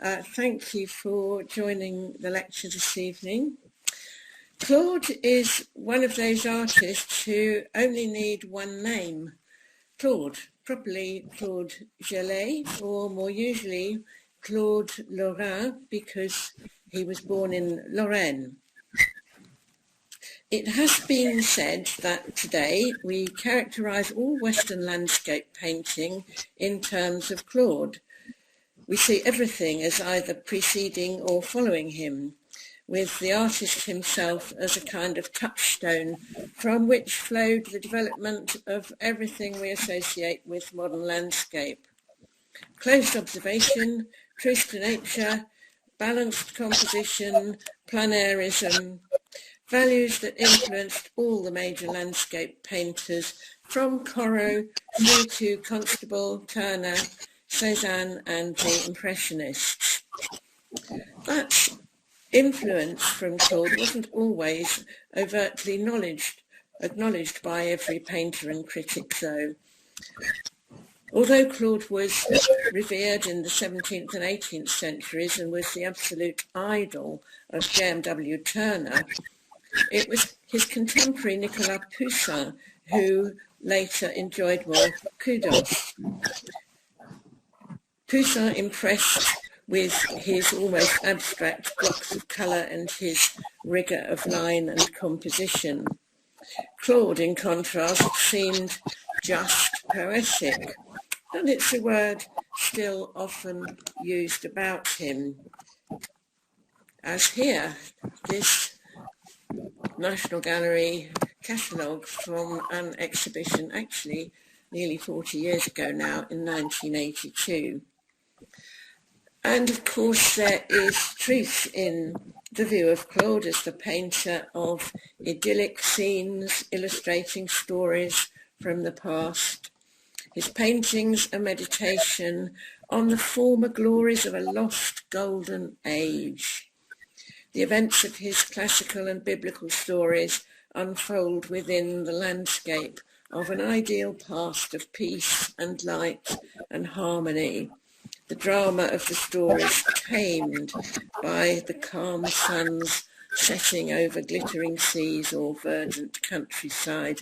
Thank you for joining the lecture this evening. Claude is one of those artists who only need one name. Claude, properly Claude Gelée, or more usually Claude Lorrain, because he was born in Lorraine. It has been said that today we characterise all Western landscape painting in terms of Claude. We see everything as either preceding or following him, with the artist himself as a kind of touchstone from which flowed the development of everything we associate with modern landscape. Close observation, truth to nature, balanced composition, planarism, values that influenced all the major landscape painters from Corot through to Constable, Turner, Cézanne and the Impressionists. That influence from Claude wasn't always overtly acknowledged by every painter and critic though. Although Claude was revered in the 17th and 18th centuries and was the absolute idol of J.M.W. Turner, it was his contemporary Nicolas Poussin who later enjoyed more kudos. Poussin impressed with his almost abstract blocks of colour and his rigour of line and composition. Claude, in contrast, seemed just poetic, and it's a word still often used about him. As here, this National Gallery catalogue from an exhibition actually nearly 40 years ago now, in 1982. And of course there is truth in the view of Claude as the painter of idyllic scenes illustrating stories from the past. His paintings are meditation on the former glories of a lost golden age. The events of his classical and biblical stories unfold within the landscape of an ideal past of peace and light and harmony. The drama of the stories tamed by the calm suns setting over glittering seas or verdant countryside,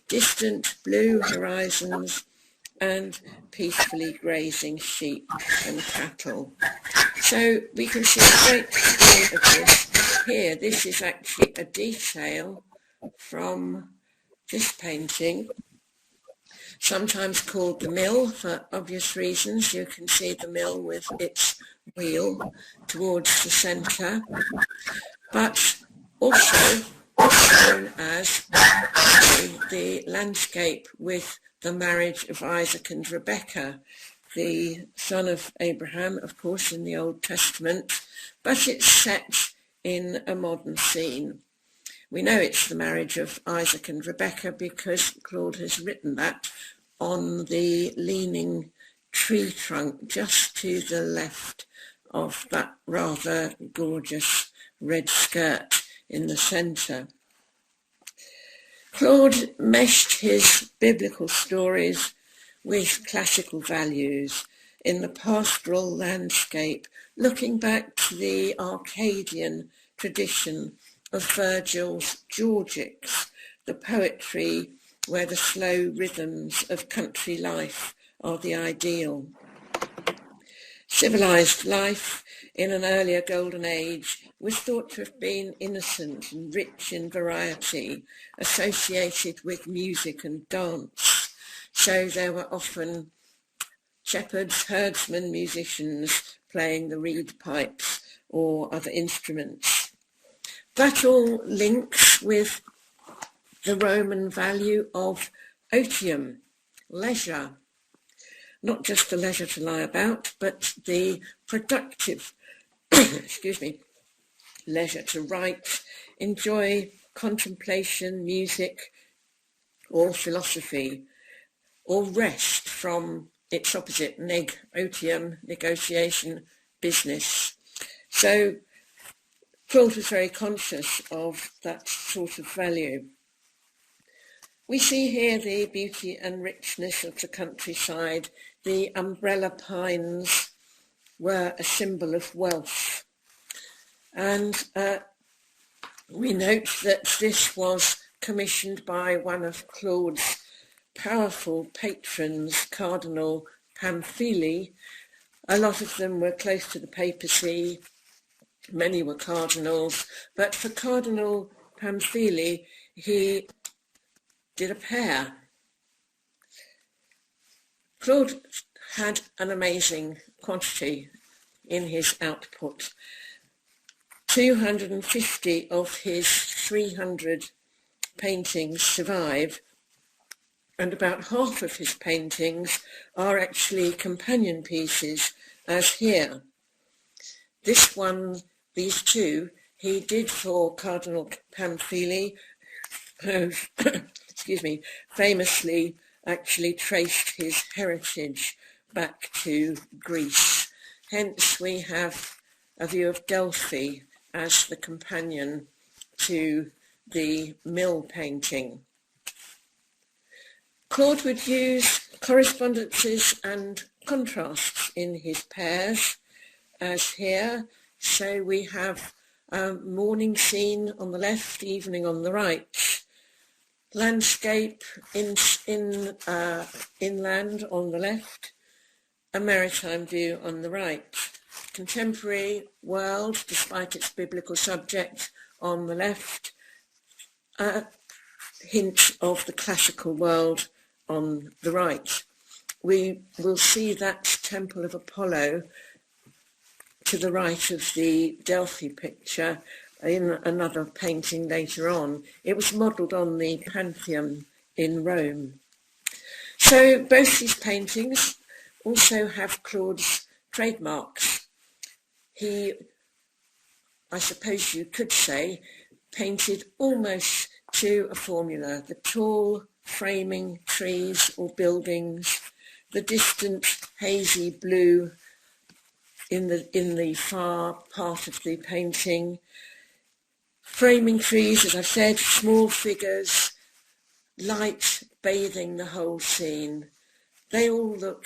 distant blue horizons and peacefully grazing sheep and cattle. So we can see a great deal of this here. This is actually a detail from this painting, sometimes called the mill for obvious reasons. You can see the mill with its wheel towards the centre, but also known as the landscape with the marriage of Isaac and Rebecca, the son of Abraham, of course, in the Old Testament, but it's set in a modern scene. We know it's the marriage of Isaac and Rebecca because Claude has written that on the leaning tree trunk just to the left of that rather gorgeous red skirt in the centre. Claude meshed his biblical stories with classical values in the pastoral landscape, looking back to the Arcadian tradition of Virgil's Georgics, the poetry where the slow rhythms of country life are the ideal. Civilised life in an earlier golden age was thought to have been innocent and rich in variety, associated with music and dance. So there were often shepherds, herdsmen, musicians playing the reed pipes or other instruments. That all links with the Roman value of otium, leisure, not just the leisure to lie about, but the productive, leisure to write, enjoy contemplation, music, or philosophy, or rest from its opposite, otium, negotiation, business. So Claude was very conscious of that sort of value. We see here the beauty and richness of the countryside, the umbrella pines were a symbol of wealth. And we note that this was commissioned by one of Claude's powerful patrons, Cardinal Pamphili. A lot of them were close to the papacy, many were cardinals, but for Cardinal Pamphili, he did a pair. Claude had an amazing quantity in his output. 250 of his 300 paintings survive, and about half of his paintings are actually companion pieces, as here. This one, these two, he did for Cardinal Pamphili, who, excuse me, famously actually traced his heritage back to Greece. Hence we have a view of Delphi as the companion to the mill painting. Claude would use correspondences and contrasts in his pairs, as here. So we have morning scene on the left, evening on the right, landscape inland on the left, a maritime view on the right, contemporary world, despite its biblical subject, on the left, a hint of the classical world on the right. We will see that Temple of Apollo to the right of the Delphi picture in another painting later on. It was modelled on the Pantheon in Rome. So both these paintings also have Claude's trademarks. He, I suppose you could say, painted almost to a formula: the tall framing trees or buildings, the distant hazy blue in the far part of the painting, framing trees, as I've said, small figures, light bathing the whole scene. They all look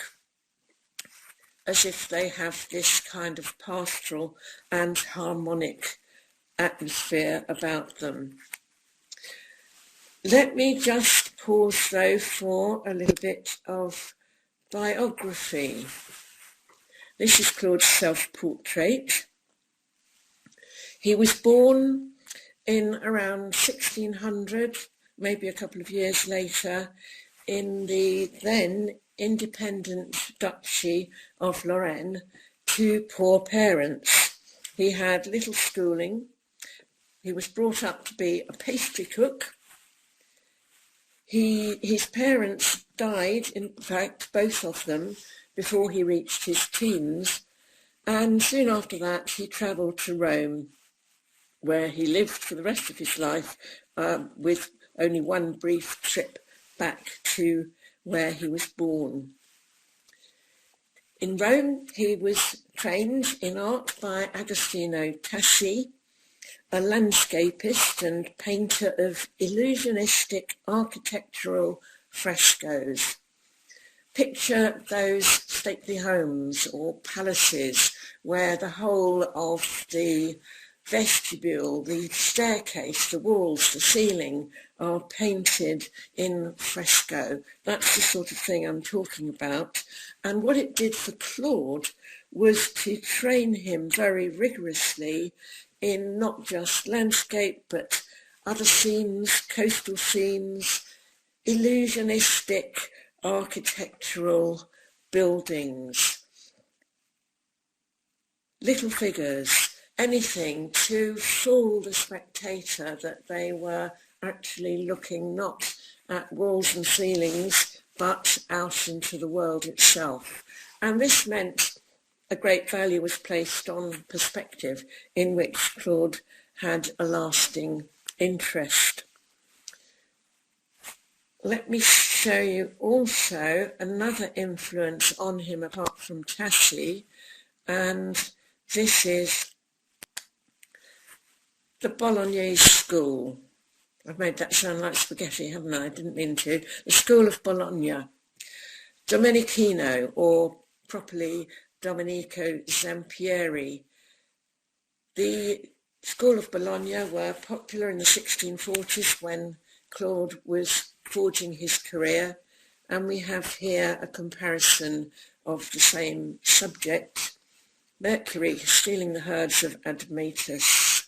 as if they have this kind of pastoral and harmonic atmosphere about them. Let me just pause though for a little bit of biography. This is Claude's self-portrait. He was born in around 1600, maybe a couple of years later, in the then independent Duchy of Lorraine, to poor parents. He had little schooling. He was brought up to be a pastry cook. His parents died, in fact, both of them, before he reached his teens, and soon after that he travelled to Rome, where he lived for the rest of his life, with only one brief trip back to where he was born. In Rome, he was trained in art by Agostino Tassi, a landscapist and painter of illusionistic architectural frescoes. Picture those stately homes or palaces where the whole of the vestibule, the staircase, the walls, the ceiling are painted in fresco. That's the sort of thing I'm talking about. And what it did for Claude was to train him very rigorously in not just landscape, but other scenes, coastal scenes, illusionistic architectural buildings, little figures, anything to fool the spectator that they were actually looking not at walls and ceilings, but out into the world itself. And this meant a great value was placed on perspective, in which Claude had a lasting interest. Let me show you also another influence on him apart from Tassi, and this is the Bolognese school. I've made that sound like spaghetti, haven't I? I didn't mean to. The School of Bologna. Domenichino, or properly Domenico Zampieri. The School of Bologna were popular in the 1640s when Claude was forging his career, and we have here a comparison of the same subject, Mercury stealing the herds of Admetus.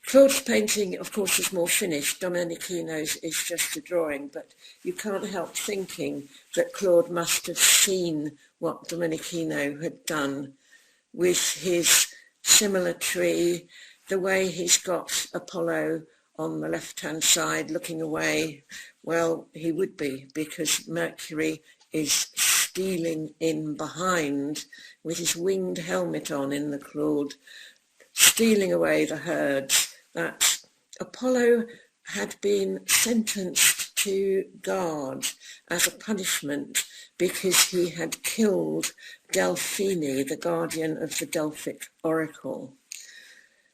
Claude's painting, of course, is more finished. Domenichino's is just a drawing, but you can't help thinking that Claude must have seen what Domenichino had done with his similarity, the way he's got Apollo on the left-hand side looking away. Well, he would be, because Mercury is stealing in behind with his winged helmet on in the Claude, stealing away the herds that Apollo had been sentenced to guard as a punishment because he had killed Delphine, the guardian of the Delphic oracle.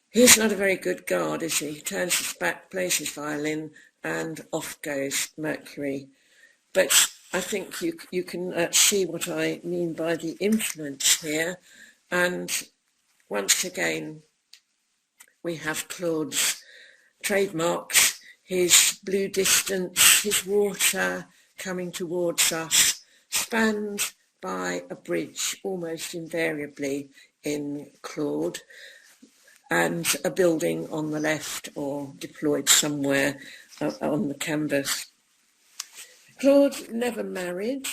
He's not a very good guard, is he? He turns his back, plays his violin, and off goes Mercury. But I think you can see what I mean by the influence here. And once again, we have Claude's trademarks, his blue distance, his water coming towards us, spanned by a bridge almost invariably in Claude, and a building on the left or deployed somewhere on the canvas. Claude never married,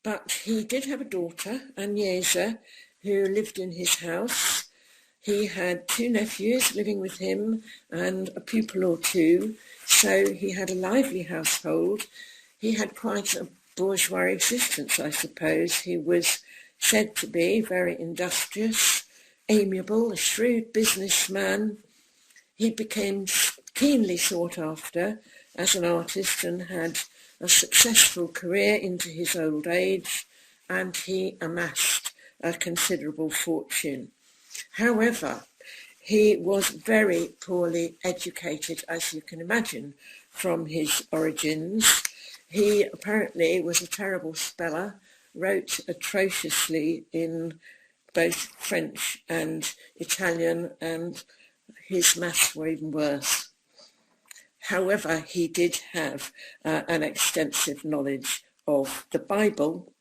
but he did have a daughter, Agnesa, who lived in his house. He had 2 nephews living with him and a pupil or 2, so he had a lively household. He had quite a bourgeois existence, I suppose. He was said to be very industrious, amiable, a shrewd businessman. He became keenly sought after as an artist and had a successful career into his old age, and he amassed a considerable fortune. However, he was very poorly educated, as you can imagine, from his origins. He apparently was a terrible speller, wrote atrociously in both French and Italian, and his maths were even worse. However, he did have an extensive knowledge of the Bible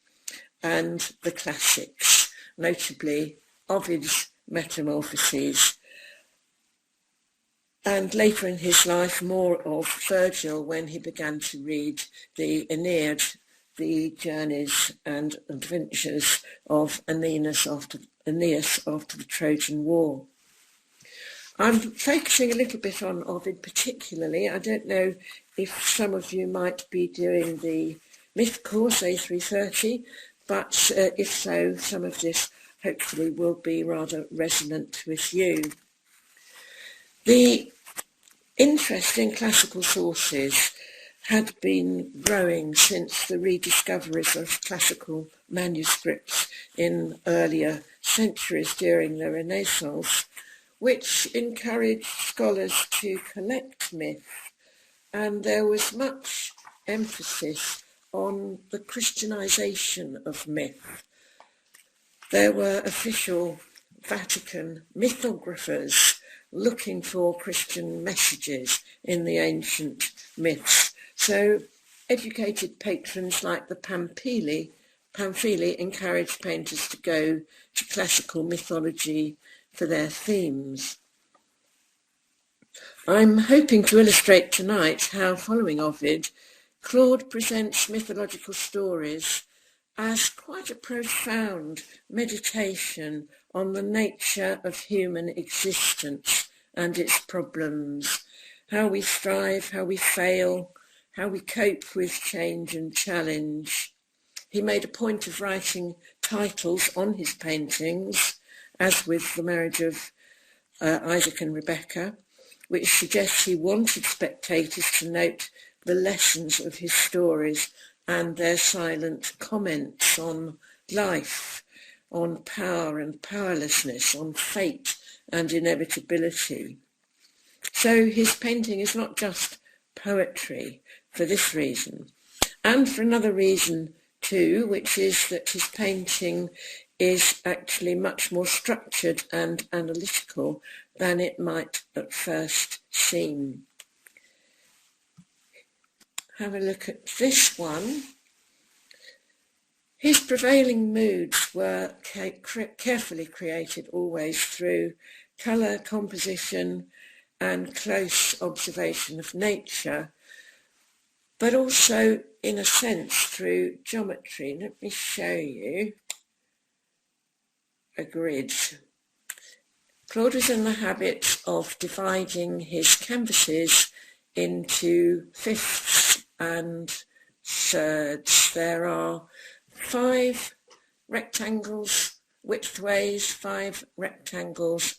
and the classics, notably Ovid's Metamorphoses, and later in his life more of Virgil when he began to read the Aeneid, the journeys and adventures of Aeneas after the Trojan War. I'm focusing a little bit on Ovid particularly. I don't know if some of you might be doing the myth course A330, but if so, some of this hopefully will be rather resonant with you. The interest in classical sources had been growing since the rediscoveries of classical manuscripts in earlier centuries during the Renaissance, which encouraged scholars to collect myth, and there was much emphasis on the Christianization of myth. There were official Vatican mythographers looking for Christian messages in the ancient myths. So educated patrons like the Pamphili encouraged painters to go to classical mythology for their themes. I'm hoping to illustrate tonight how, following Ovid, Claude presents mythological stories as quite a profound meditation on the nature of human existence and its problems, how we strive, how we fail, how we cope with change and challenge. He made a point of writing titles on his paintings, as with the marriage of Isaac and Rebecca, which suggests he wanted spectators to note the lessons of his stories and their silent comments on life, on power and powerlessness, on fate and inevitability. So his painting is not just poetry for this reason, and for another reason too, which is that his painting is actually much more structured and analytical than it might at first seem. Have a look at this one. His prevailing moods were carefully created always through colour, composition and close observation of nature, but also, in a sense, through geometry. Let me show you a grid. Claude was in the habit of dividing his canvases into fifths and thirds. There are 5 rectangles widthways, 5 rectangles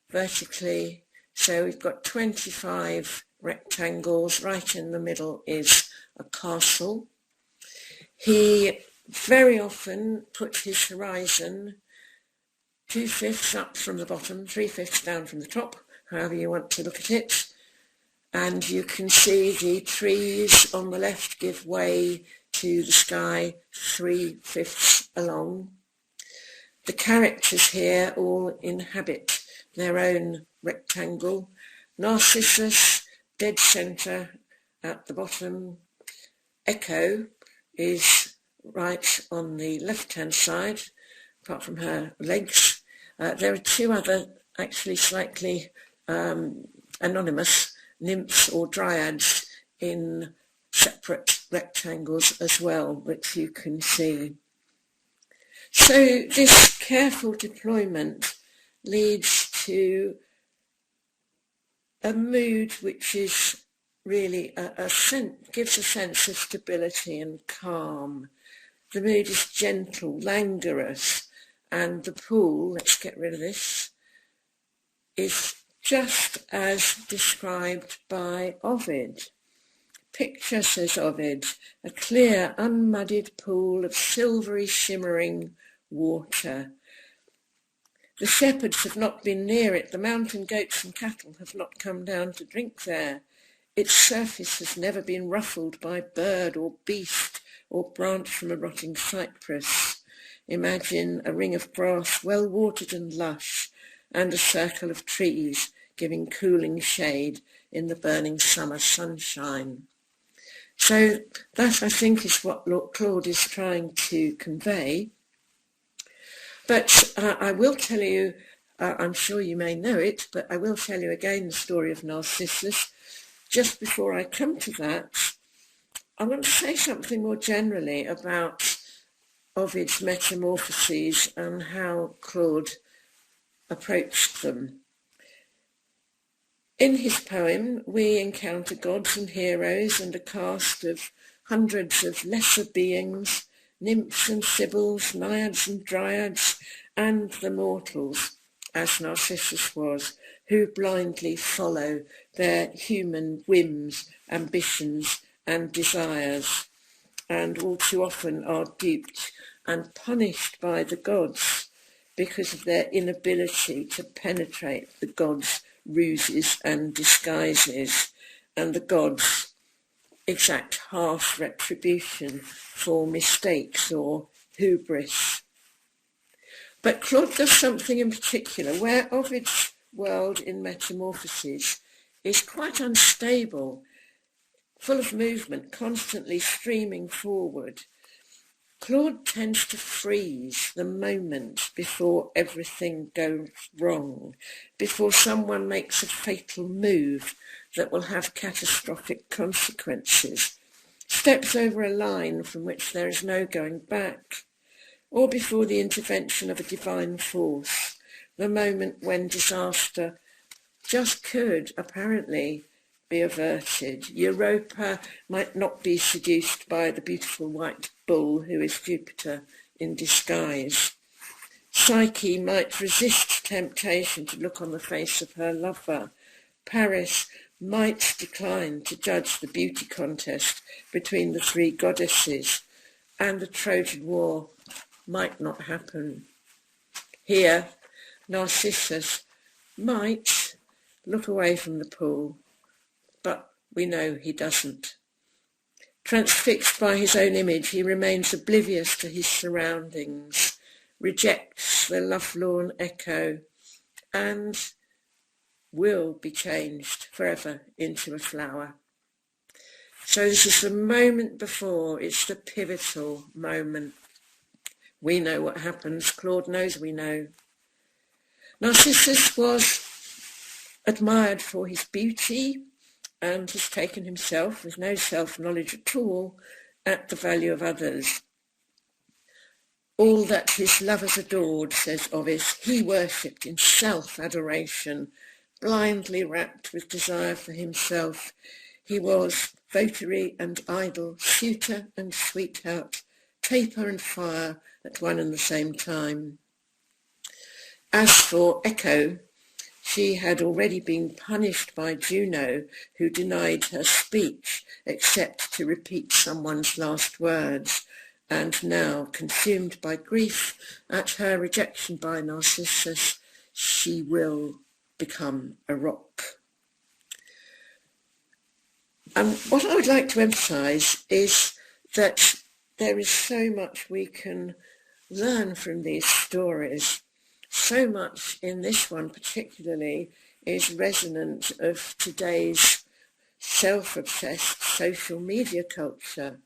vertically. So we've got 25 rectangles. Right in the middle is a castle. He very often put his horizon 2/5 up from the bottom, 3/5 down from the top, however you want to look at it. And you can see the trees on the left give way to the sky 3/5 along. The characters here all inhabit their own rectangle. Narcissus, dead centre at the bottom. Echo is right on the left-hand side, apart from her legs. There are 2 other, actually slightly anonymous, nymphs or dryads in separate rectangles as well, which you can see. So this careful deployment leads to a mood which is really gives a sense of stability and calm. The mood is gentle, languorous, and the pool, let's get rid of this, is just as described by Ovid. Picture, says Ovid, a clear, unmuddied pool of silvery, shimmering water. The shepherds have not been near it. The mountain goats and cattle have not come down to drink there. Its surface has never been ruffled by bird or beast or branch from a rotting cypress. Imagine a ring of grass well watered and lush, and a circle of trees giving cooling shade in the burning summer sunshine. So that, I think, is what Claude is trying to convey. But I will tell you, I'm sure you may know it, but I will tell you again the story of Narcissus. Just before I come to that, I want to say something more generally about Ovid's metamorphoses and how Claude approached them. In his poem, we encounter gods and heroes and a cast of hundreds of lesser beings, nymphs and sibyls, naiads and dryads, and the mortals, as Narcissus was, who blindly follow their human whims, ambitions, and desires, and all too often are duped and punished by the gods because of their inability to penetrate the gods' ruses and disguises, and the gods exact harsh retribution for mistakes or hubris. But Claude does something in particular where Ovid's world in Metamorphoses is quite unstable, full of movement, constantly streaming forward. Claude tends to freeze the moment before everything goes wrong, before someone makes a fatal move that will have catastrophic consequences, steps over a line from which there is no going back, or before the intervention of a divine force, the moment when disaster just could, apparently, be averted. Europa might not be seduced by the beautiful white bull who is Jupiter in disguise. Psyche might resist temptation to look on the face of her lover. Paris might decline to judge the beauty contest between the 3 goddesses, and the Trojan War might not happen. Here, Narcissus might look away from the pool, but we know he doesn't. Transfixed by his own image, he remains oblivious to his surroundings, rejects the lovelorn Echo and will be changed forever into a flower. So this is the moment before, it's the pivotal moment. We know what happens, Claude knows we know. Narcissus was admired for his beauty and has taken himself, with no self-knowledge at all, at the value of others. All that his lovers adored, says Ovid, he worshipped in self-adoration, blindly rapt with desire for himself. He was votary and idol, suitor and sweetheart, taper and fire at one and the same time. As for Echo, she had already been punished by Juno, who denied her speech except to repeat someone's last words, and now, consumed by grief at her rejection by Narcissus, she will become a rock. And what I would like to emphasise is that there is so much we can learn from these stories. So much in this one particularly is resonant of today's self-obsessed social media culture.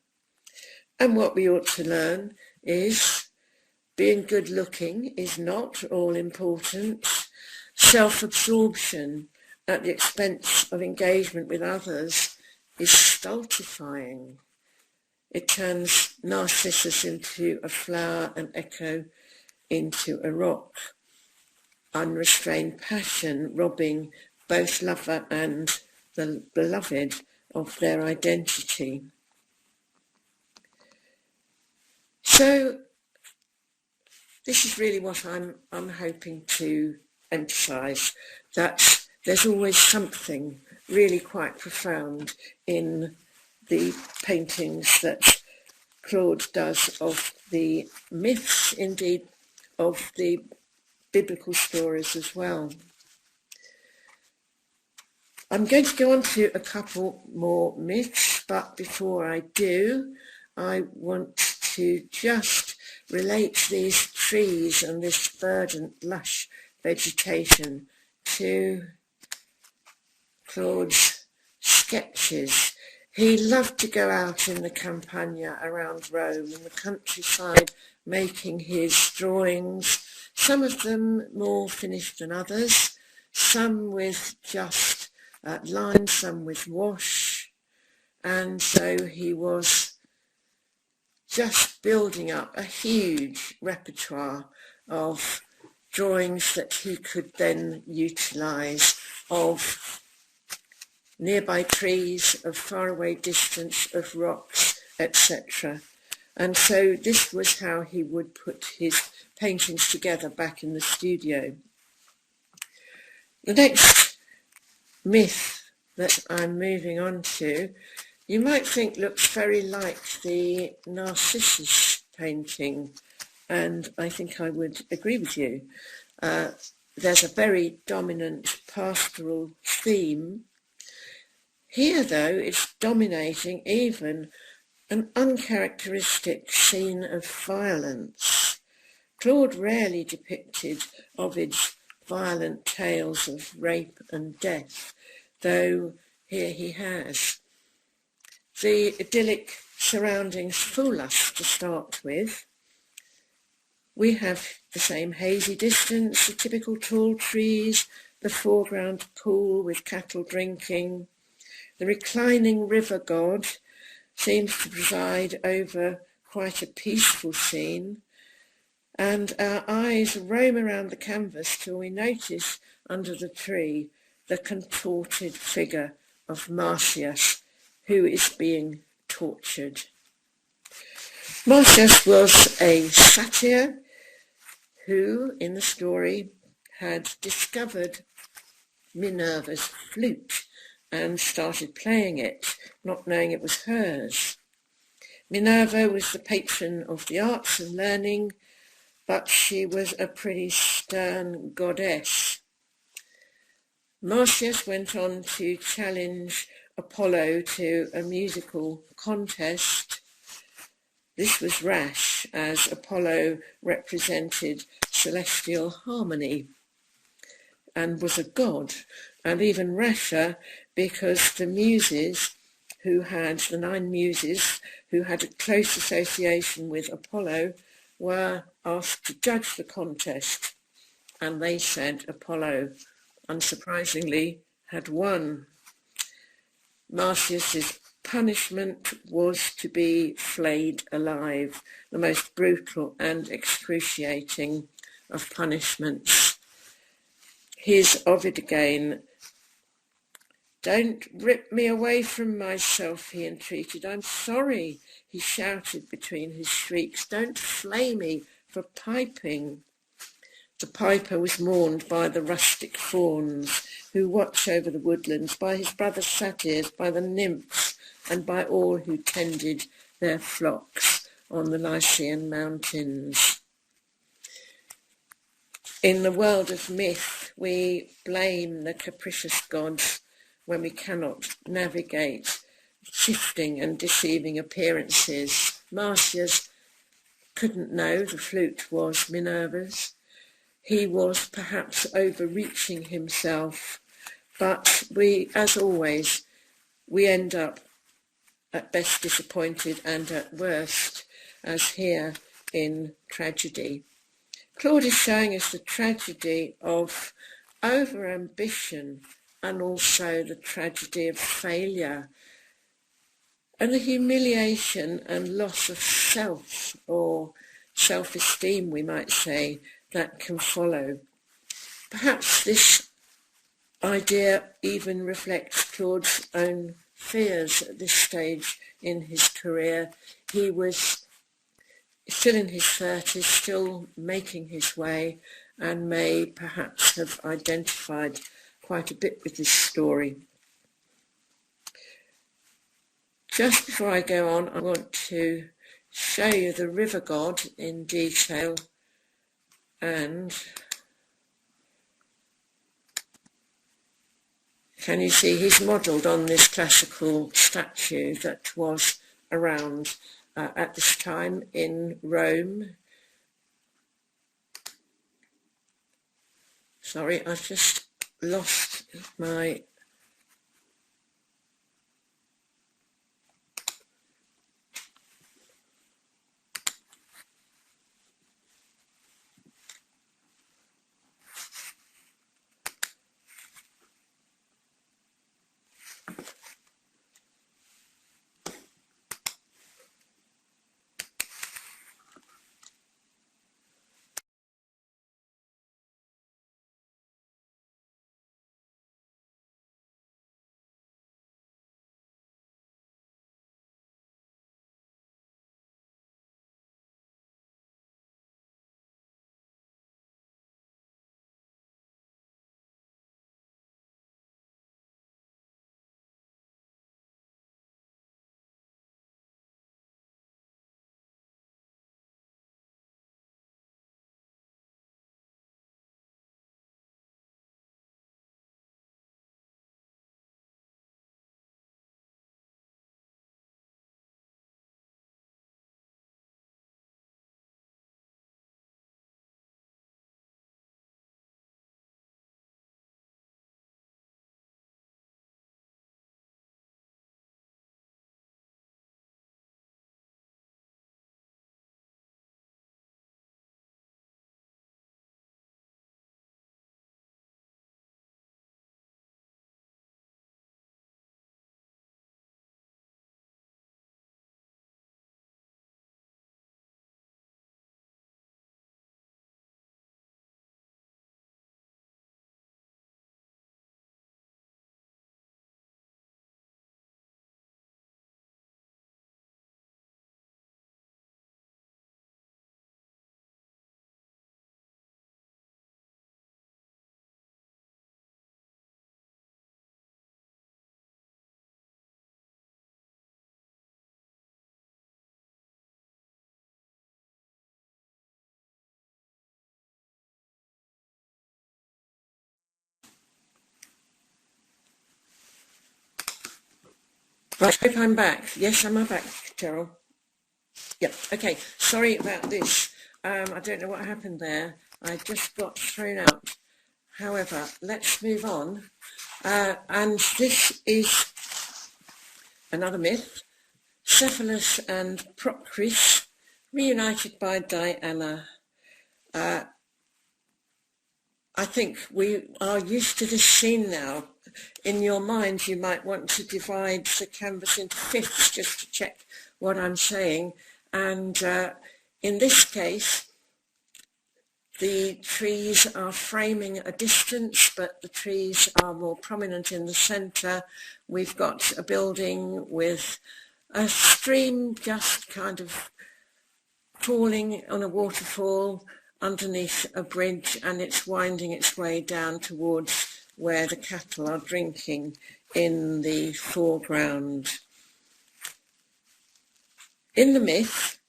And what we ought to learn is being good looking is not all important. Self-absorption at the expense of engagement with others is stultifying. It turns Narcissus into a flower and Echo into a rock. Unrestrained passion robbing both lover and the beloved of their identity. So this is really what I'm hoping to emphasise, that there's always something really quite profound in the paintings that Claude does of the myths, indeed of the biblical stories as well. I'm going to go on to a couple more myths, but before I do, I want to just relate these trees and this verdant, lush vegetation to Claude's sketches. He loved to go out in the Campagna around Rome, in the countryside, making his drawings, some of them more finished than others, some with just lines, some with wash, and so he was just building up a huge repertoire of drawings that he could then utilise, of nearby trees, of faraway distance, of rocks, etc. And so this was how he would put his paintings together back in the studio. The next myth that I'm moving on to, you might think looks very like the Narcissus painting, and I think I would agree with you. There's a very dominant pastoral theme. Here, though, it's dominating even an uncharacteristic scene of violence. Claude rarely depicted Ovid's violent tales of rape and death, though here he has. The idyllic surroundings fool us to start with. We have the same hazy distance, the typical tall trees, the foreground pool with cattle drinking. The reclining river god seems to preside over quite a peaceful scene, and our eyes roam around the canvas till we notice under the tree the contorted figure of Marsyas, who is being tortured. Marsyas was a satyr who, in the story, had discovered Minerva's flute and started playing it, not knowing it was hers. Minerva was the patron of the arts and learning, but she was a pretty stern goddess. Marsyas went on to challenge Apollo to a musical contest, This was rash, as Apollo represented celestial harmony and was a god, and even rasher because the the 9 muses who had a close association with Apollo, were asked to judge the contest, and they said Apollo, unsurprisingly, had won. Marsyas's punishment was to be flayed alive, the most brutal and excruciating of punishments. Here's Ovid again. "Don't rip me away from myself," he entreated. "I'm sorry," he shouted between his shrieks. "Don't flay me for piping." The piper was mourned by the rustic fauns who watch over the woodlands, by his brother satyrs, by the nymphs, and by all who tended their flocks on the Lycian mountains. In the world of myth, we blame the capricious gods when we cannot navigate shifting and deceiving appearances. Marsyas couldn't know the flute was Minerva's. He was perhaps overreaching himself, but as always, we end up at best disappointed and at worst, as here in tragedy. Claude is showing us the tragedy of over-ambition and also the tragedy of failure and the humiliation and loss of self, or self-esteem, we might say, that can follow. Perhaps this idea even reflects Claude's own fears at this stage in his career. He was still in his 30s, still making his way, and may perhaps have identified quite a bit with this story. Just before I go on, I want to show you the river god in detail, and can you see he's modelled on this classical statue that was around at this time in Rome. Sorry, I've just lost my... Right, I hope I'm back. Yes, I'm back, Cheryl. Yeah, okay, sorry about this. I don't know what happened there. I just got thrown out. However, let's move on. And this is another myth. Cephalus and Procris, reunited by Diana. I think we are used to this scene now. In your mind, you might want to divide the canvas into fifths just to check what I'm saying. And in this case, the trees are framing a distance, but the trees are more prominent in the centre. We've got a building with a stream just kind of falling on a waterfall underneath a bridge, and it's winding its way down towards where the cattle are drinking in the foreground. In the myth,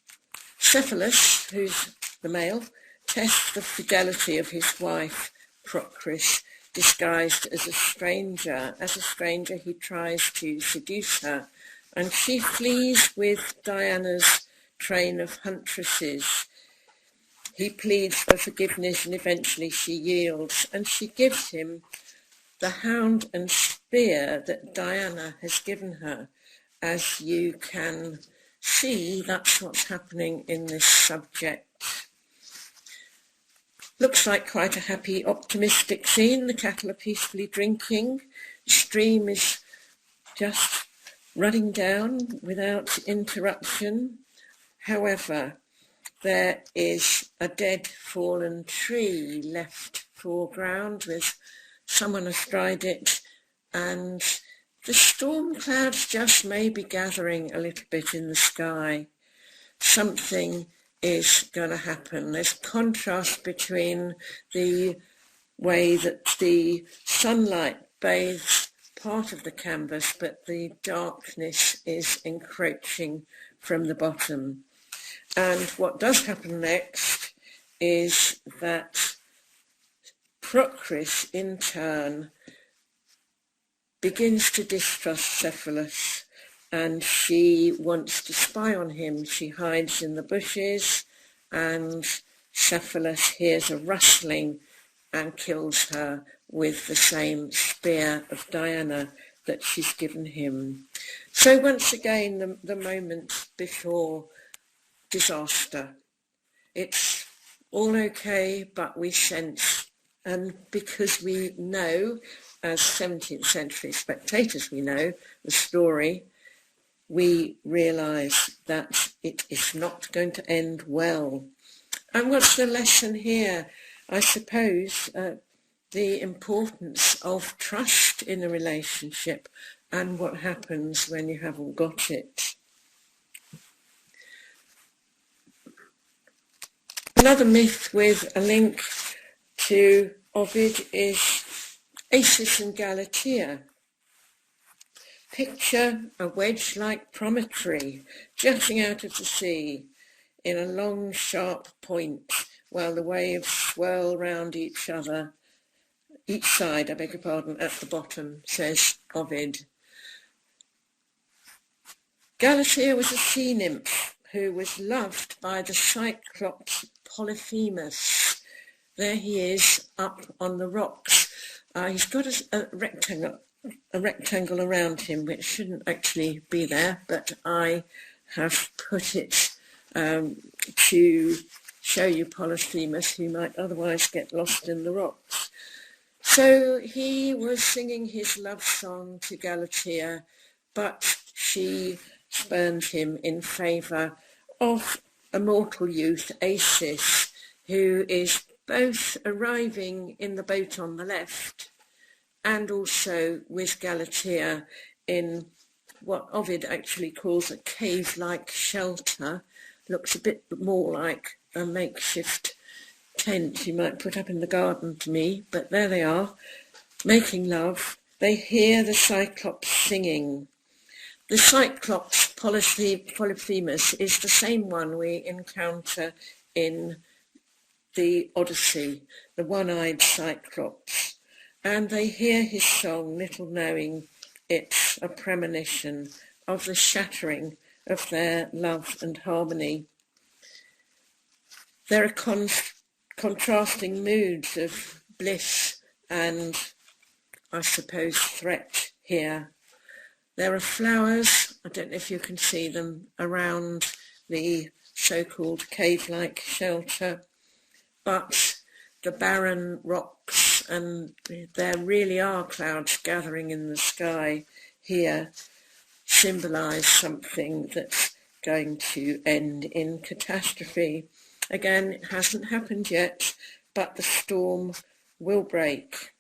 Cephalus, who's the male, tests the fidelity of his wife, Procris, disguised as a stranger. As a stranger, he tries to seduce her, and she flees with Diana's train of huntresses. He pleads for forgiveness, and eventually she yields, and she gives him the hound and spear that Diana has given her. As you can see, that's what's happening in this subject. Looks like quite a happy, optimistic scene. The cattle are peacefully drinking. The stream is just running down without interruption. However, there is a dead fallen tree left foreground with someone astride it, and the storm clouds just may be gathering a little bit in the sky. Something is going to happen. There's contrast between the way that the sunlight bathes part of the canvas, but the darkness is encroaching from the bottom. And what does happen next is that Procris, in turn, begins to distrust Cephalus, and she wants to spy on him. She hides in the bushes, and Cephalus hears a rustling and kills her with the same spear of Diana that she's given him. So once again, the moment before disaster. It's all okay, but we sense, and because we know, as 17th century spectators, we know the story, we realise that it is not going to end well. And what's the lesson here? I suppose the importance of trust in a relationship and what happens when you haven't got it. Another myth with a link to Ovid is Acis and Galatea. Picture a wedge-like promontory jutting out of the sea in a long, sharp point, while the waves swirl round each side, at the bottom, says Ovid. Galatea was a sea nymph who was loved by the Cyclops Polyphemus. There he is up on the rocks. He's got a rectangle around him, which shouldn't actually be there, but I have put it to show you Polyphemus, who might otherwise get lost in the rocks. So he was singing his love song to Galatea, but she spurned him in favour of a mortal youth, Acis, who is both arriving in the boat on the left and also with Galatea in what Ovid actually calls a cave-like shelter. Looks a bit more like a makeshift tent you might put up in the garden to me, but there they are, making love. They hear the Cyclops singing. The Cyclops Polyphemus is the same one we encounter in the Odyssey, the one-eyed Cyclops. And they hear his song, little knowing it's a premonition of the shattering of their love and harmony. There are contrasting moods of bliss and, I suppose, threat here. There are flowers, I don't know if you can see them, around the so-called cave-like shelter, but the barren rocks, and there really are clouds gathering in the sky here, symbolise something that's going to end in catastrophe. Again, it hasn't happened yet, but the storm will break.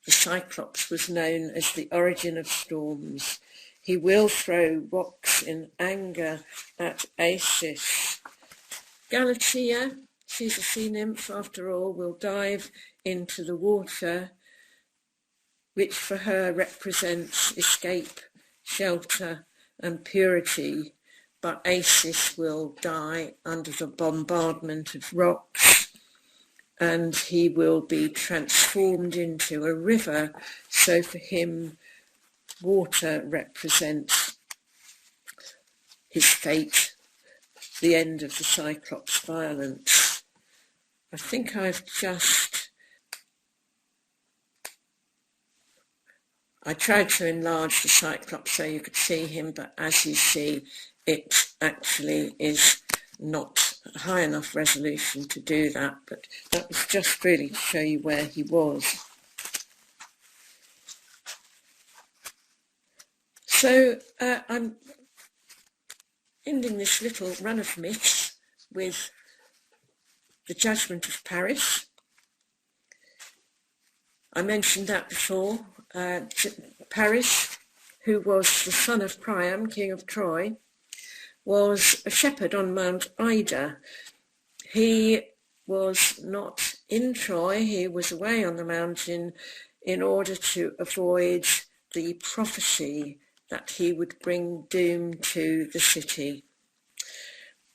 The Cyclops was known as the origin of storms. He will throw rocks in anger at Isis. Galatea, she's a sea nymph after all, will dive into the water, which for her represents escape, shelter and purity, but Isis will die under the bombardment of rocks, and he will be transformed into a river. So for him, water represents his fate, the end of the Cyclops' violence. I think I tried to enlarge the Cyclops so you could see him, but as you see, it actually is not high enough resolution to do that, but that was just really to show you where he was. So I'm ending this little run of myths with the Judgment of Paris. I mentioned that before. Paris, who was the son of Priam, king of Troy, was a shepherd on Mount Ida. He was not in Troy, he was away on the mountain in order to avoid the prophecy that he would bring doom to the city.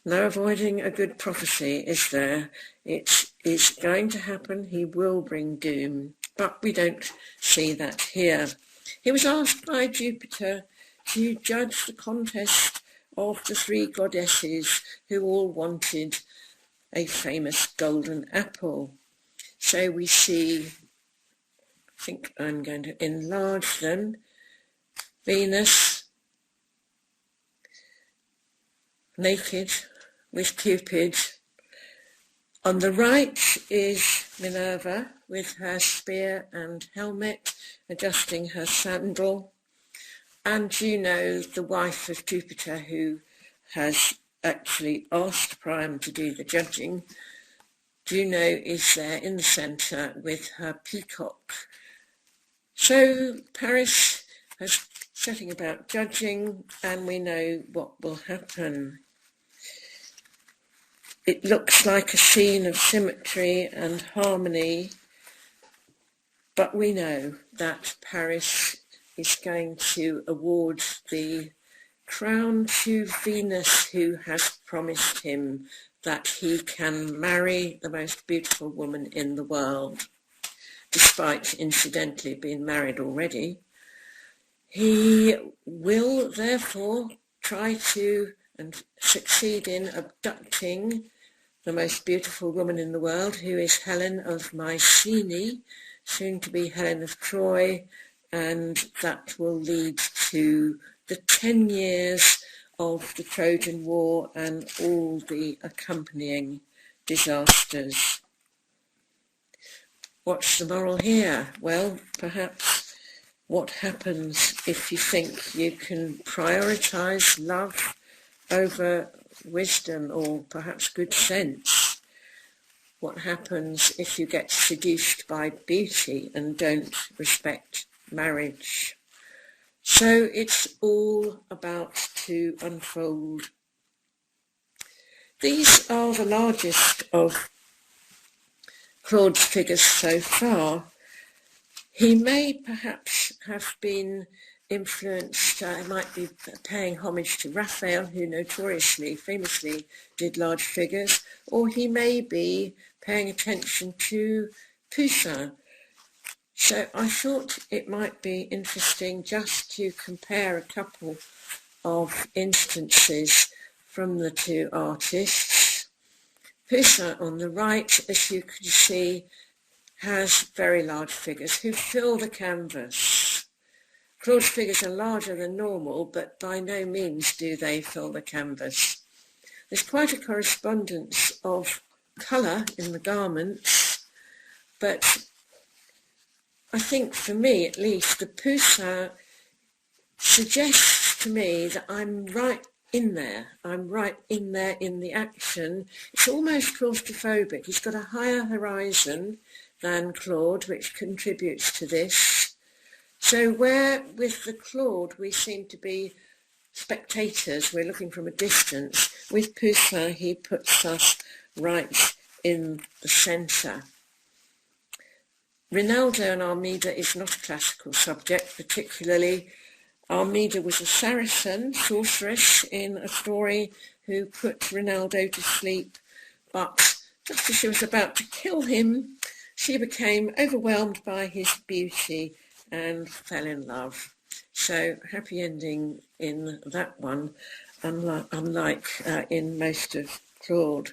No avoiding a good prophecy, is there? It is going to happen, he will bring doom, but we don't see that here. He was asked by Jupiter to judge the contest of the three goddesses who all wanted a famous golden apple. So we see, I think I'm going to enlarge them, Venus naked with Cupid. On the right is Minerva with her spear and helmet, adjusting her sandal, and Juno, the wife of Jupiter, who has actually asked Priam to do the judging. Juno is there in the centre with her peacock. So Paris is setting about judging, and we know what will happen. It looks like a scene of symmetry and harmony, but we know that Paris is going to award the crown to Venus, who has promised him that he can marry the most beautiful woman in the world, despite incidentally being married already. He will therefore try to and succeed in abducting the most beautiful woman in the world, who is Helen of Mycenae, soon to be Helen of Troy, and that will lead to the 10 years of the Trojan War and all the accompanying disasters. What's the moral here? Well, perhaps what happens if you think you can prioritise love over wisdom or perhaps good sense? What happens if you get seduced by beauty and don't respect marriage? So it's all about to unfold. These are the largest of Claude's figures so far. He may perhaps have been influenced, might be paying homage to Raphael, who notoriously, famously did large figures, or he may be paying attention to Poussin. So I thought it might be interesting just to compare a couple of instances from the two artists. Poussin on the right, as you can see, has very large figures who fill the canvas. Claude's figures are larger than normal, but by no means do they fill the canvas. There's quite a correspondence of colour in the garments, but I think for me at least, the Poussin suggests to me that I'm right in there. I'm right in there in the action. It's almost claustrophobic. He's got a higher horizon than Claude, which contributes to this. So where with the Claude we seem to be spectators, we're looking from a distance, with Poussin he puts us right in the centre. Rinaldo and Armida is not a classical subject, particularly. Armida was a Saracen sorceress in a story who put Rinaldo to sleep, but just as she was about to kill him, she became overwhelmed by his beauty and fell in love. So happy ending in that one, unlike in most of Claude.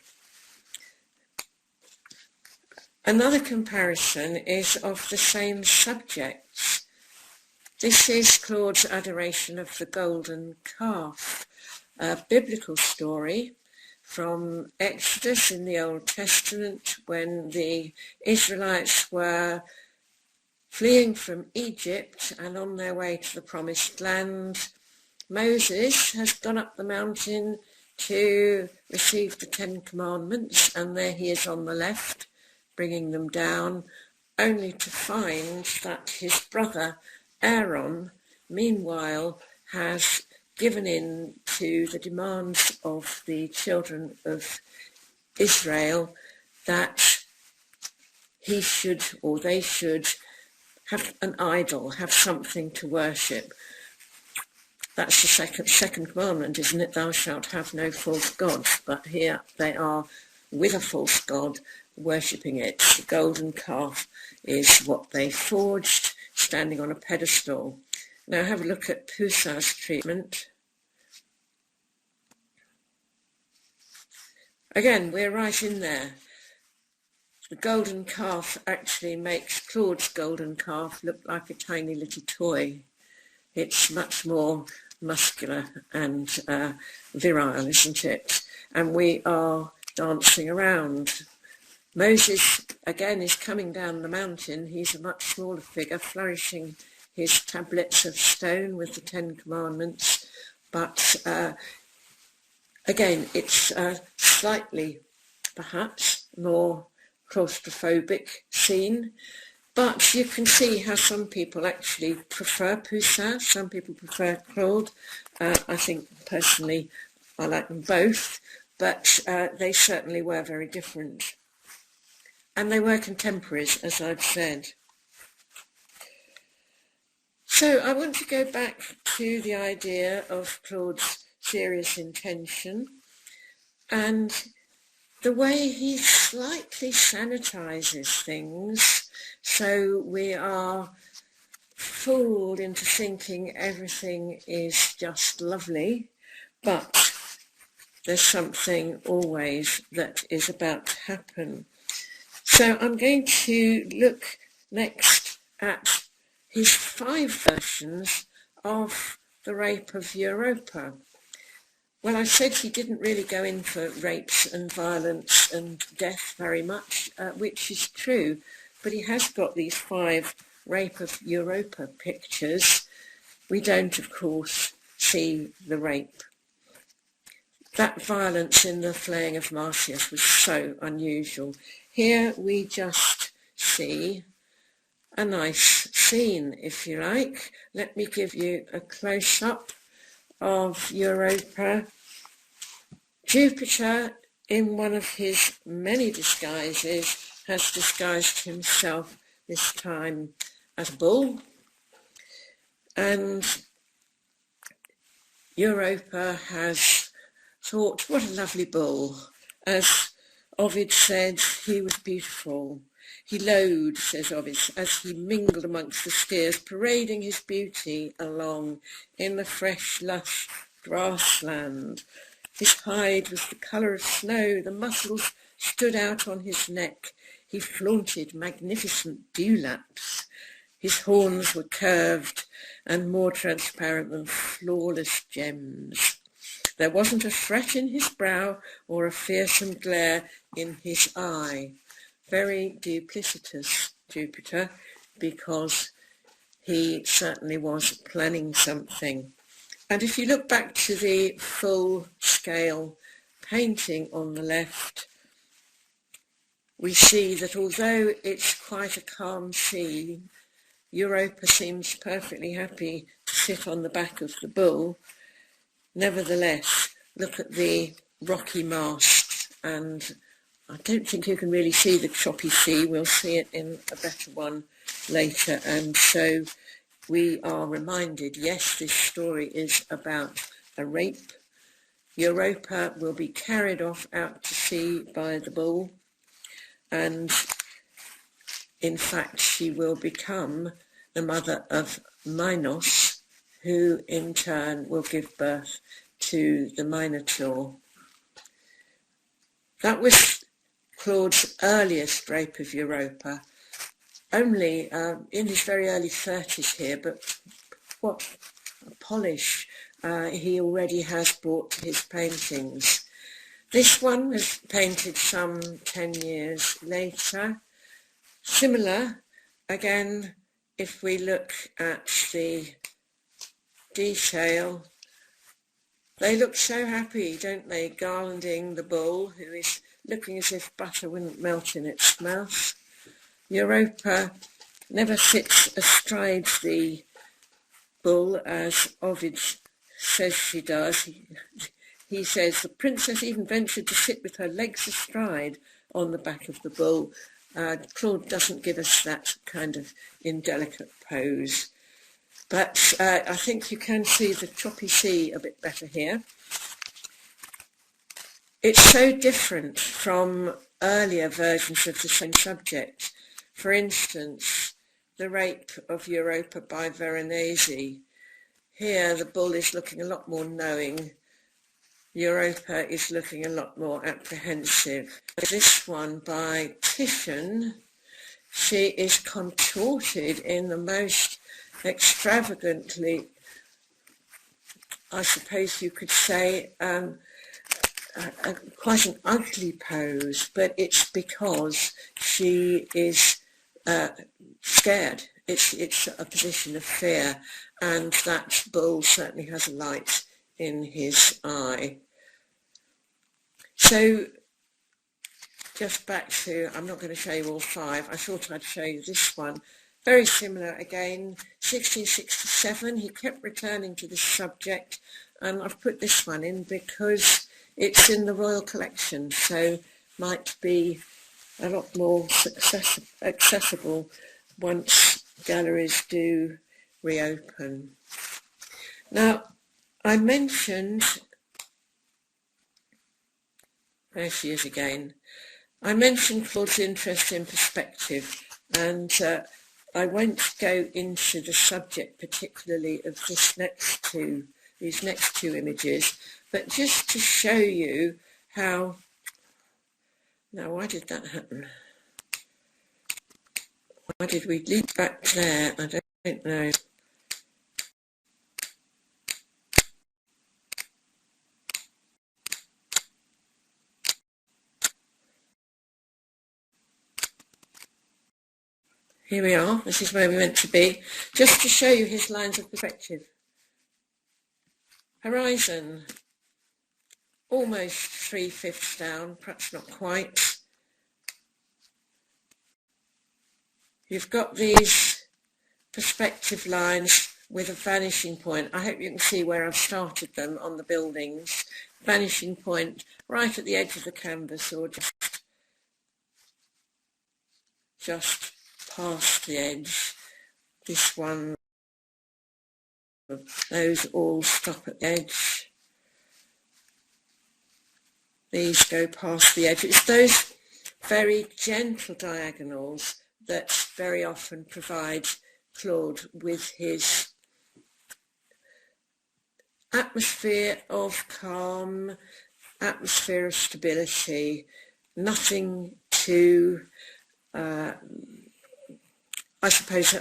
Another comparison is of the same subjects. This is Claude's adoration of the golden calf, a biblical story from Exodus in the Old Testament when the Israelites were fleeing from Egypt and on their way to the Promised Land. Moses has gone up the mountain to receive the Ten Commandments, and there he is on the left, bringing them down, only to find that his brother Aaron, meanwhile, has given in to the demands of the children of Israel that he should, or they should, have an idol, have something to worship. That's the second commandment, isn't it? Thou shalt have no false gods. But here they are with a false god, worshipping it. The golden calf is what they forged, standing on a pedestal. Now have a look at Poussin's treatment. Again, we're right in there. The golden calf actually makes Claude's golden calf look like a tiny little toy. It's much more muscular and virile, isn't it? And we are dancing around. Moses, again, is coming down the mountain. He's a much smaller figure, flourishing his tablets of stone with the Ten Commandments. But again, it's slightly, perhaps, more claustrophobic scene. But you can see how some people actually prefer Poussin, some people prefer Claude. I think, personally, I like them both, but they certainly were very different. And they were contemporaries, as I've said. So I want to go back to the idea of Claude's serious intention and the way he slightly sanitizes things, so we are fooled into thinking everything is just lovely, but there's something always that is about to happen. So I'm going to look next at his 5 versions of the rape of Europa. Well, I said he didn't really go in for rapes and violence and death very much, which is true, but he has got these 5 rape of Europa pictures. We don't, of course, see the rape. That violence in the flaying of Marsyas was so unusual. Here we just see a nice scene, if you like. Let me give you a close-up of Europa. Jupiter, in one of his many disguises, has disguised himself this time as a bull, and Europa has thought, what a lovely bull. As Ovid said, he was beautiful. He lowed, says Ovid, as he mingled amongst the steers, parading his beauty along in the fresh, lush grassland. His hide was the colour of snow, the muscles stood out on his neck. He flaunted magnificent dewlaps. His horns were curved and more transparent than flawless gems. There wasn't a fret in his brow or a fearsome glare in his eye. Very duplicitous, Jupiter, because he certainly was planning something. And if you look back to the full-scale painting on the left, we see that although it's quite a calm sea, Europa seems perfectly happy to sit on the back of the bull. Nevertheless, look at the rocky masts, and I don't think you can really see the choppy sea. We'll see it in a better one later. And so we are reminded, yes, this story is about a rape. Europa will be carried off out to sea by the bull, and in fact she will become the mother of Minos, who in turn will give birth to the Minotaur. That was Claude's earliest rape of Europa, only in his very early 30s here, but what a polish he already has brought to his paintings. This one was painted some 10 years later. Similar, again, if we look at the detail, they look so happy, don't they, garlanding the bull, who is looking as if butter wouldn't melt in its mouth. Europa never sits astride the bull, as Ovid says she does. He says the princess even ventured to sit with her legs astride on the back of the bull. Claude doesn't give us that kind of indelicate pose. But I think you can see the choppy sea a bit better here. It's so different from earlier versions of the same subject. For instance, the rape of Europa by Veronese. Here the bull is looking a lot more knowing. Europa is looking a lot more apprehensive. This one by Titian, she is contorted in the most extravagantly, I suppose you could say, quite an ugly pose, but it's because she is scared. It's a position of fear, and that bull certainly has a light in his eye. So just back to, I'm not going to show you all five, I thought I'd show you this one. Very similar again, 1667, he kept returning to this subject, and I've put this one in because it's in the Royal Collection, so might be a lot more accessible once galleries do reopen. Now, I mentioned, there she is again, I mentioned Claude's interest in perspective, and I won't go into the subject particularly of these next two images, but just to show you how, now why did that happen? Why did we leap back there? I don't know. Here we are, this is where we meant to be, just to show you his lines of perspective. Horizon, almost 3/5 down, perhaps not quite. You've got these perspective lines with a vanishing point. I hope you can see where I've started them on the buildings. Vanishing point right at the edge of the canvas, or just past the edge. This one, those all stop at the edge. These go past the edge. It's those very gentle diagonals that very often provide Claude with his atmosphere of calm, atmosphere of stability, nothing too, I suppose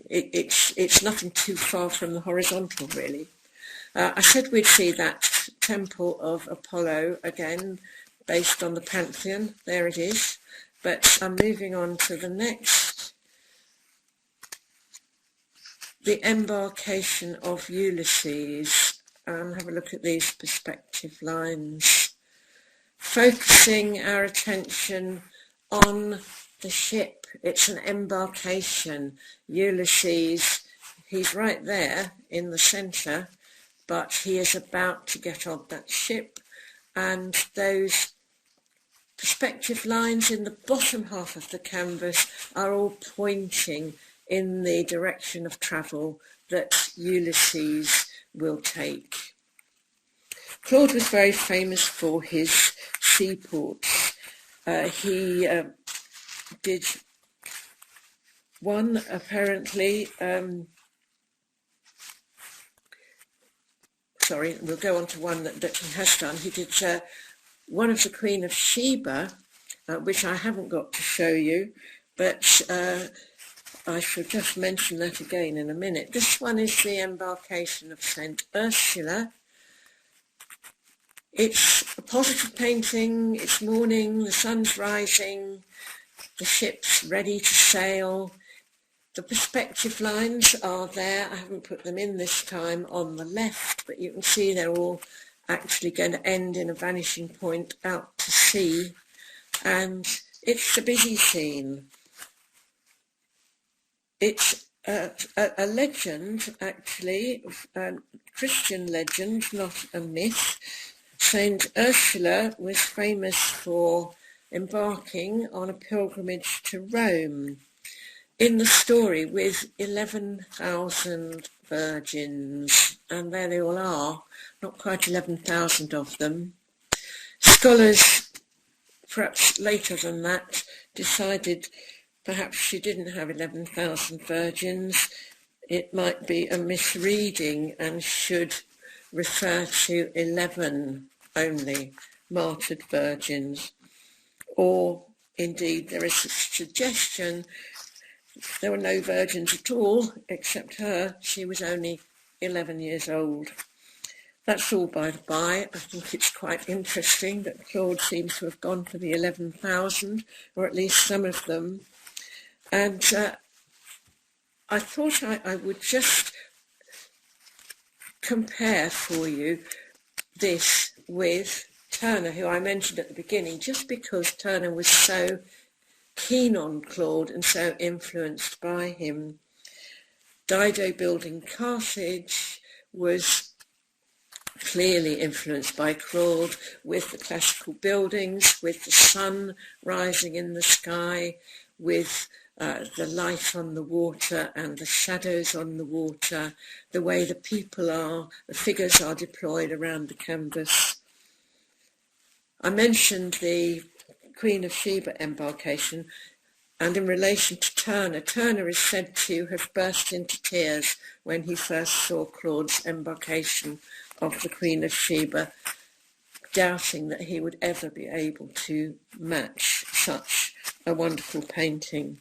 it's nothing too far from the horizontal, really. I said we'd see that temple of Apollo again, based on the Pantheon. There it is. But I'm moving on to the next. The embarkation of Ulysses. Have a look at these perspective lines. Focusing our attention on the ship. It's an embarkation. Ulysses, he's right there in the centre, but he is about to get on that ship, and those perspective lines in the bottom half of the canvas are all pointing in the direction of travel that Ulysses will take. Claude was very famous for his seaports. He did one, apparently, we'll go on to one that he has done. He did one of the Queen of Sheba, which I haven't got to show you, but I shall just mention that again in a minute. This one is the embarkation of St. Ursula. It's a positive painting. It's morning, the sun's rising, the ship's ready to sail. The perspective lines are there. I haven't put them in this time on the left, but you can see they're all actually going to end in a vanishing point out to sea. And it's a busy scene. It's a legend, actually, a Christian legend, not a myth. Saint Ursula was famous for embarking on a pilgrimage to Rome in the story with 11,000 virgins, and there they all are, not quite 11,000 of them. Scholars, perhaps later than that, decided perhaps she didn't have 11,000 virgins. It might be a misreading and should refer to 11 only martyred virgins. Or indeed there is a suggestion there were no virgins at all except her. She was only 11 years old. That's all by the by. I think it's quite interesting that Claude seems to have gone for the 11,000, or at least some of them. And I thought I would just compare for you this with Turner, who I mentioned at the beginning, just because Turner was so keen on Claude and so influenced by him. Dido building Carthage was clearly influenced by Claude, with the classical buildings, with the sun rising in the sky, with the light on the water and the shadows on the water, the way the people are, the figures are deployed around the canvas. I mentioned the Queen of Sheba embarkation, and in relation to Turner, Turner is said to have burst into tears when he first saw Claude's embarkation of the Queen of Sheba, doubting that he would ever be able to match such a wonderful painting.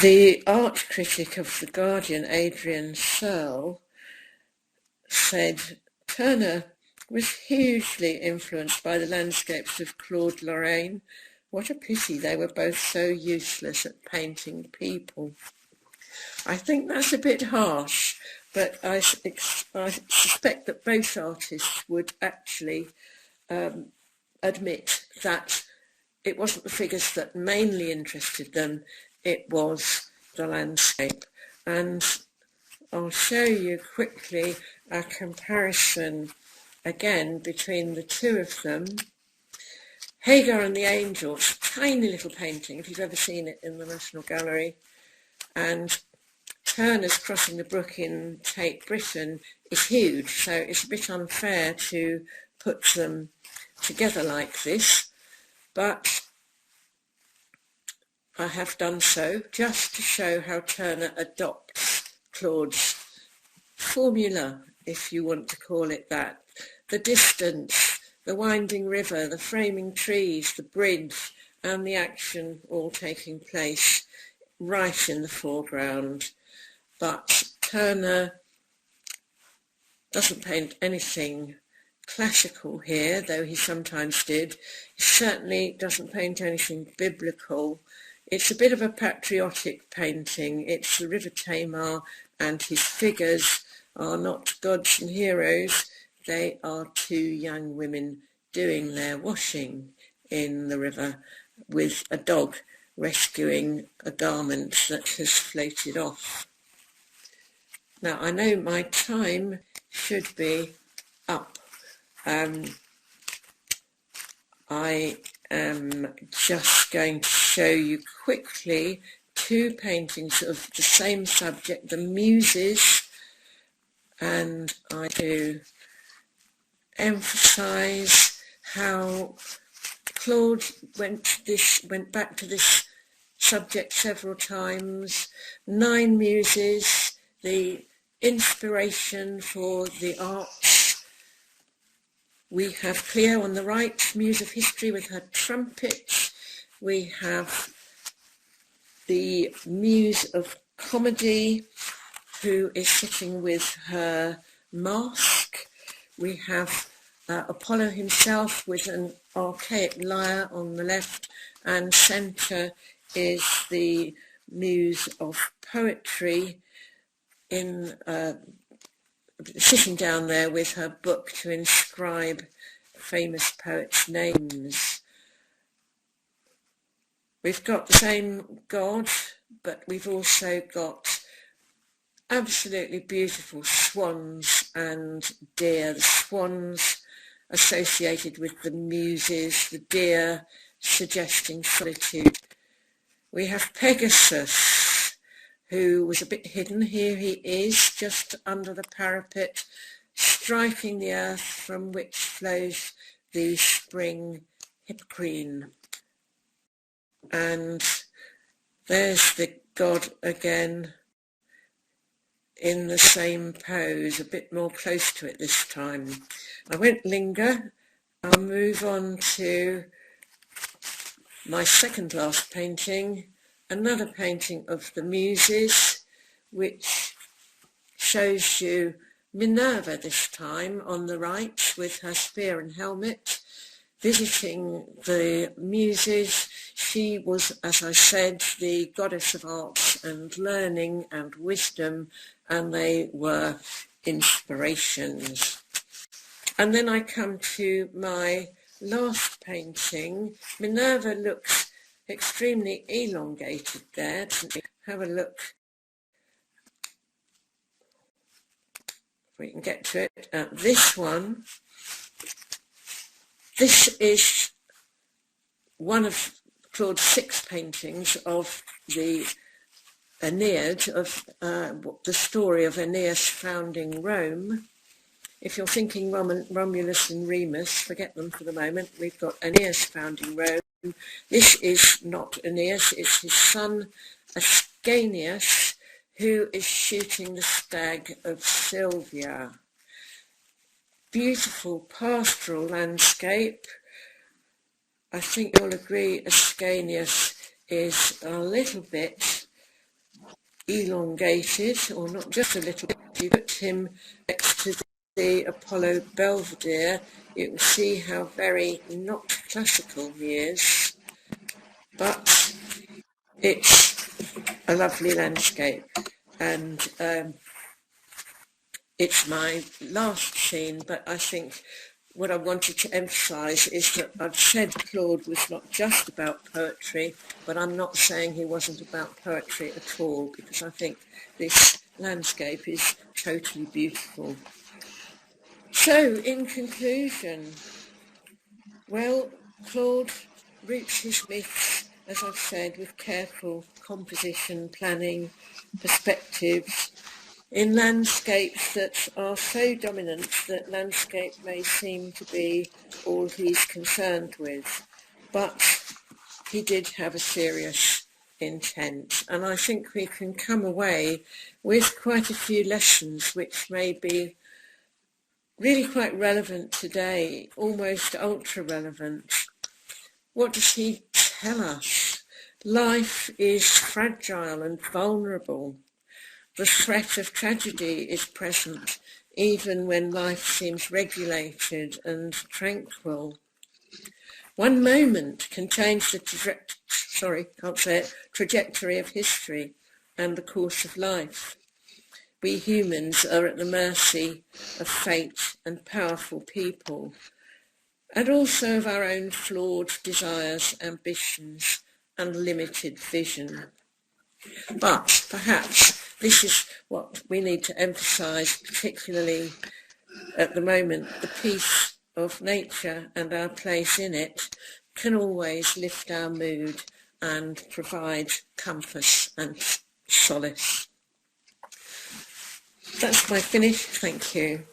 The art critic of The Guardian, Adrian Searle, said Turner was hugely influenced by the landscapes of Claude Lorrain. What a pity they were both so useless at painting people. I think that's a bit harsh, but I suspect that both artists would actually admit that it wasn't the figures that mainly interested them, it was the landscape. And I'll show you quickly a comparison again between the two of them. Hagar and the Angels, tiny little painting, if you've ever seen it in the National Gallery. And Turner's Crossing the Brook in Tate Britain is huge, so it's a bit unfair to put them together like this, but I have done so just to show how Turner adopts Claude's formula, if you want to call it that, the distance, the winding river, the framing trees, the bridge, and the action all taking place right in the foreground. But Turner doesn't paint anything classical here, though he sometimes did. He certainly doesn't paint anything biblical. It's a bit of a patriotic painting. It's the River Tamar, and his figures are not gods and heroes. They are two young women doing their washing in the river with a dog rescuing a garment that has floated off. Now, I know my time should be up. I am just going to show you quickly two paintings of the same subject, the Muses, and I do emphasise how Claude went back to this subject several times. 9 Muses, the inspiration for the arts. We have Cleo on the right, Muse of History with her trumpet. We have the Muse of Comedy, who is sitting with her mask. We have Apollo himself with an archaic lyre on the left, and centre is the Muse of Poetry in sitting down there with her book to inscribe famous poets' names. We've got the same god, but we've also got absolutely beautiful swans and deer. The swans associated with the Muses, the deer suggesting solitude. We have Pegasus, who was a bit hidden. Here he is, just under the parapet, striking the earth from which flows the spring Hippocrene. And there's the god again in the same pose, a bit more close to it this time. I won't linger. I'll move on to my second last painting, another painting of the Muses, which shows you Minerva this time on the right with her spear and helmet, visiting the Muses. She was, as I said, the goddess of arts and learning and wisdom, and they were inspirations. And then I come to my last painting. Minerva looks extremely elongated there. Have a look, if we can get to it, at this one. This is one of Claude's 6 paintings of the Aeneid, of the story of Aeneas founding Rome. If you're thinking Romulus and Remus, forget them for the moment. We've got Aeneas founding Rome. This is not Aeneas, it's his son Ascanius, who is shooting the stag of Sylvia. Beautiful pastoral landscape. I think you'll agree Ascanius is a little bit elongated, or not just a little bit. If you put him next to the Apollo Belvedere, you will see how very not classical he is, but it's a lovely landscape. And it's my last scene, but I think what I wanted to emphasise is that I've said Claude was not just about poetry, but I'm not saying he wasn't about poetry at all, because I think this landscape is totally beautiful. So, in conclusion, well, Claude roots his myths, as I've said, with careful composition, planning, perspectives, in landscapes that are so dominant that landscape may seem to be all he's concerned with. But he did have a serious intent, and I think we can come away with quite a few lessons which may be really quite relevant today, almost ultra relevant. What does he tell us? Life is fragile and vulnerable. The threat of tragedy is present even when life seems regulated and tranquil. One moment can change the trajectory of history and the course of life. We humans are at the mercy of fate and powerful people, and also of our own flawed desires, ambitions, and limited vision. But perhaps this is what we need to emphasise, particularly at the moment. The peace of nature and our place in it can always lift our mood and provide comfort and solace. That's my finish. Thank you.